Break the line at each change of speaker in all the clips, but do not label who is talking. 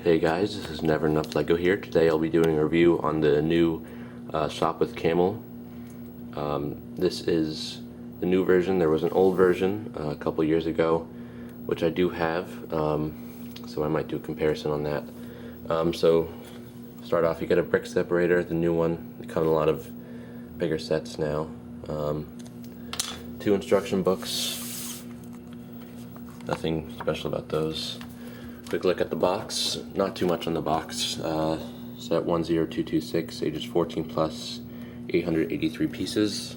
Hey guys, this is NeverEnoughLego here. Today I'll be doing a review on the new Sopwith Camel. This is the new version. There was an old version a couple years ago, which I do have, so I might do a comparison on that. So start off, you get a brick separator, the new one. They come in a lot of bigger sets now. 2 instruction books. Nothing special about those. Quick look at the box. Not too much on the box. Set 10226, ages 14 plus, 883 pieces.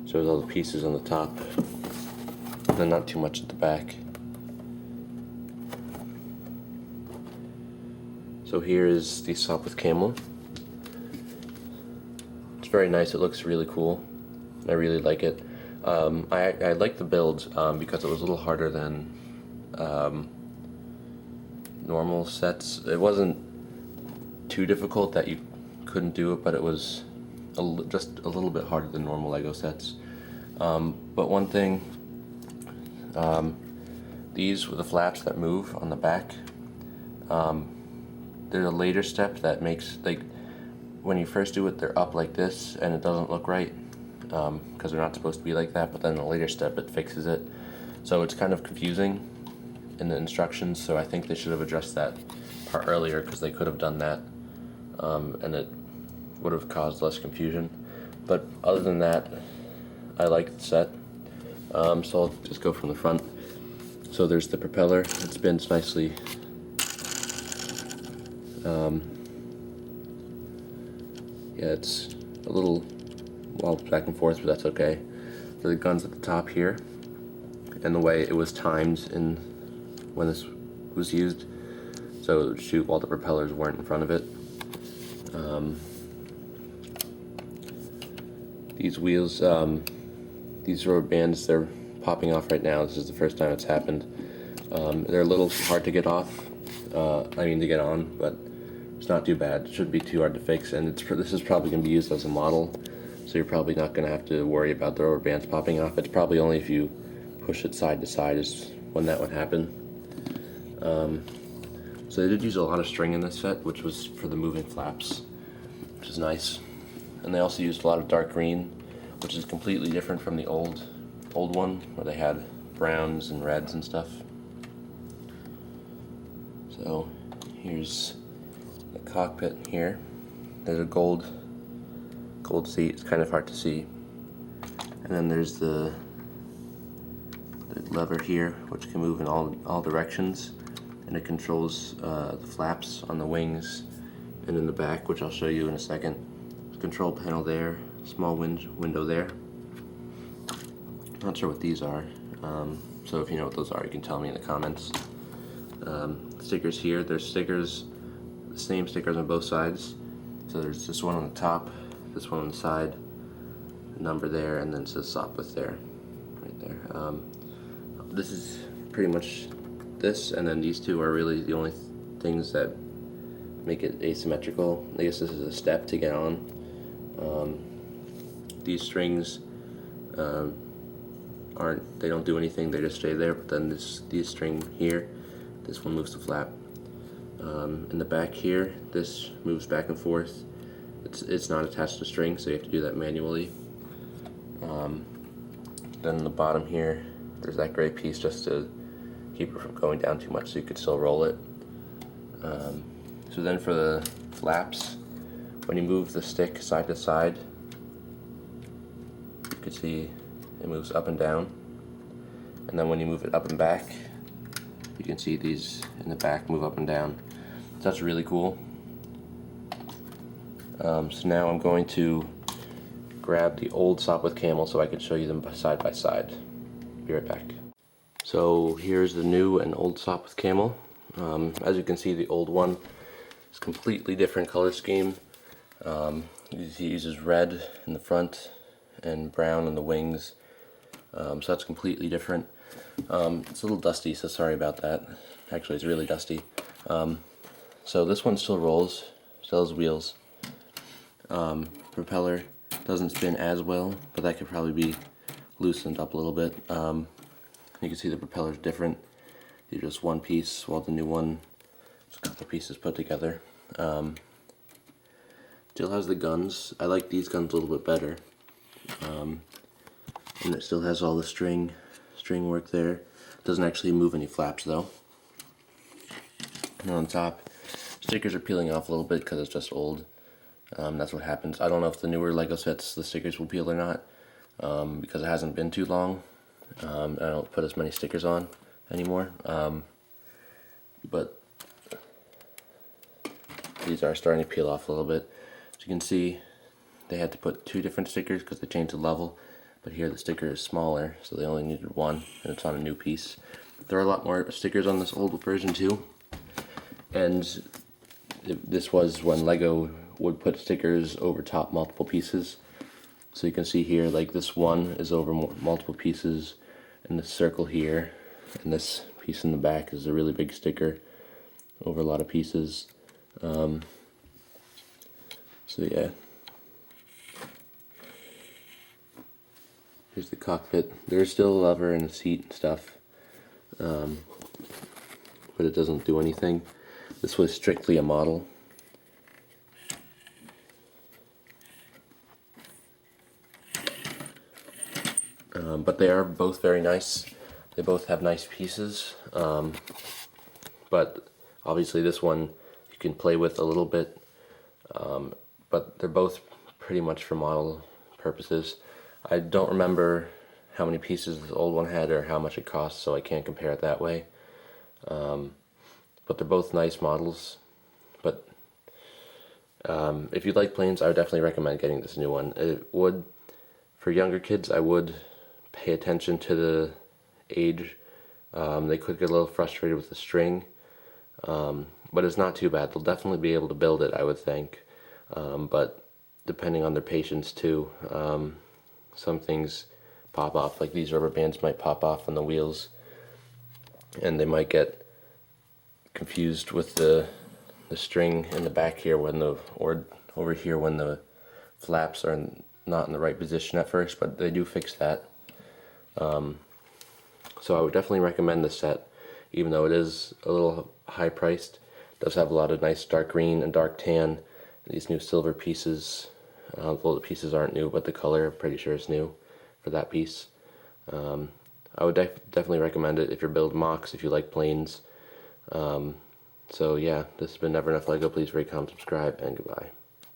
Shows all the pieces on the top. And then not too much at the back. So here is the Sopwith Camel. It's very nice. It looks really cool. I really like it. I like the build because it was a little harder than normal sets. It wasn't too difficult that you couldn't do it, but it was just a little bit harder than normal Lego sets. But one thing, these with the flaps that move on the back, there's a later step that makes, like, when you first do it, they're up like this and it doesn't look right because they're not supposed to be like that, but then the later step it fixes it. So it's kind of confusing in the instructions, so I think they should have addressed that part earlier, because they could have done that and it would have caused less confusion. But other than that, I like the set. So I'll just go from the front. So there's the propeller. It spins nicely. Yeah, it's a little wobbles back and forth, but that's okay. So the gun's at the top here, and the way it was timed in when this was used, so it would shoot while the propellers weren't in front of it. These wheels, these rubber bands, they're popping off right now. This is the first time it's happened. They're a little hard to get off, to get on, but it's not too bad. It shouldn't be too hard to fix, and this is probably going to be used as a model, so you're probably not going to have to worry about the rubber bands popping off. It's probably only if you push it side to side is when that would happen. So they did use a lot of string in this set, which was for the moving flaps, which is nice. And they also used a lot of dark green, which is completely different from the old one, where they had browns and reds and stuff. So here's the cockpit here. There's a gold seat. It's kind of hard to see. And then there's the lever here, which can move in all directions, and it controls the flaps on the wings and in the back, which I'll show you in a second. Control panel there, small window there. Not sure what these are, so if you know what those are, you can tell me in the comments. Stickers here. There's stickers, the same stickers on both sides. So there's this one on the top, this one on the side, the number there, and then it says Sopwith there, right there. This is pretty much this, and then these two are really the only things that make it asymmetrical. I guess this is a step to get on. These strings they don't do anything, they just stay there, but then this string here, this one moves the flap. In the back here, this moves back and forth. It's not attached to string, so you have to do that manually. Then in the bottom here, there's that gray piece just to keep it from going down too much, so you could still roll it. So then for the flaps, when you move the stick side to side, you can see it moves up and down. And then when you move it up and back, you can see these in the back move up and down. So that's really cool. So now I'm going to grab the old Sopwith Camel so I can show you them side by side. Be right back. So here's the new and old Sopwith Camel. As you can see, the old one is completely different color scheme. He uses red in the front and brown in the wings, so that's completely different. It's a little dusty, so sorry about that. Actually, it's really dusty. So this one still rolls, still has wheels. Propeller doesn't spin as well, but that could probably be loosened up a little bit. You can see the propeller's different. They're just one piece, while the new one Just a couple pieces put together. Still has the guns. I like these guns a little bit better. And it still has all the string work there. Doesn't actually move any flaps though. And on top, stickers are peeling off a little bit because it's just old. That's what happens. I don't know if the newer Lego sets the stickers will peel or not, because it hasn't been too long. I don't put as many stickers on anymore. But these are starting to peel off a little bit. As you can see, they had to put 2 different stickers because they changed the level. But here the sticker is smaller, so they only needed 1, and it's on a new piece. There are a lot more stickers on this old version too. And this was when Lego would put stickers over top multiple pieces. So you can see here, like this one is over multiple pieces, and this circle here, and this piece in the back is a really big sticker over a lot of pieces. So yeah. Here's the cockpit. There's still a lever and a seat and stuff, but it doesn't do anything. This was strictly a model. But they are both very nice. They both have nice pieces, but obviously this one you can play with a little bit, but they're both pretty much for model purposes. I don't remember how many pieces the old one had or how much it cost, so I can't compare it that way. But they're both nice models. But if you like planes, I would definitely recommend getting this new one. It would, for younger kids, I would pay attention to the age. They could get a little frustrated with the string, but it's not too bad. They'll definitely be able to build it, I would think, but depending on their patience too. Some things pop off, like these rubber bands might pop off on the wheels, and they might get confused with the string in the back here or over here when the flaps are not in the right position at first, but they do fix that. So I would definitely recommend this set, even though it is a little high priced. It does have a lot of nice dark green and dark tan. These new silver pieces. Well, the pieces aren't new, but the color, I'm pretty sure, is new for that piece. I would definitely recommend it if you're building mocks, if you like planes. So yeah, this has been NeverEnoughLego. Please rate, comment, subscribe, and goodbye.